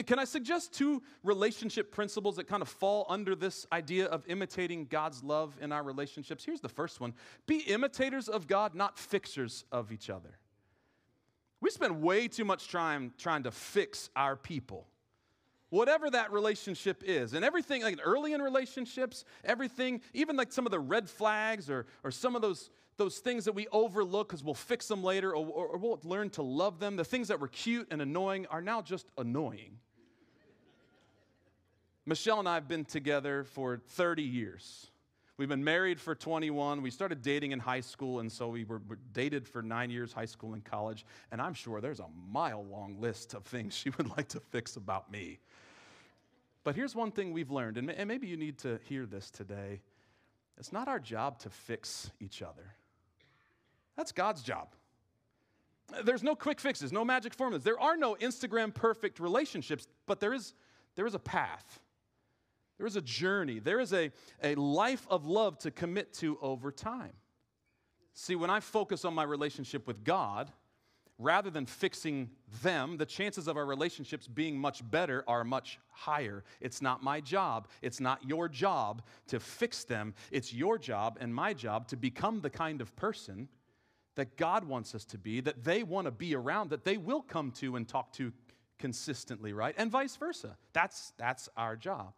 Can I suggest two relationship principles that kind of fall under this idea of imitating God's love in our relationships? Here's the first one. Be imitators of God, not fixers of each other. We spend way too much time trying to fix our people, whatever that relationship is. And everything, like early in relationships, everything, even like some of the red flags or some of those things that we overlook because we'll fix them later or we'll learn to love them, the things that were cute and annoying are now just annoying. Michelle and I have been together for 30 years. We've been married for 21. We started dating in high school, and so we were dated for 9 years, high school and college. And I'm sure there's a mile-long list of things she would like to fix about me. But here's one thing we've learned, and maybe you need to hear this today. It's not our job to fix each other. That's God's job. There's no quick fixes, no magic formulas. There are no Instagram perfect relationships, but there is a path. There is a journey. There is a life of love to commit to over time. See, when I focus on my relationship with God, rather than fixing them, the chances of our relationships being much better are much higher. It's not my job. It's not your job to fix them. It's your job and my job to become the kind of person that God wants us to be, that they want to be around, that they will come to and talk to consistently, right? And vice versa. That's our job.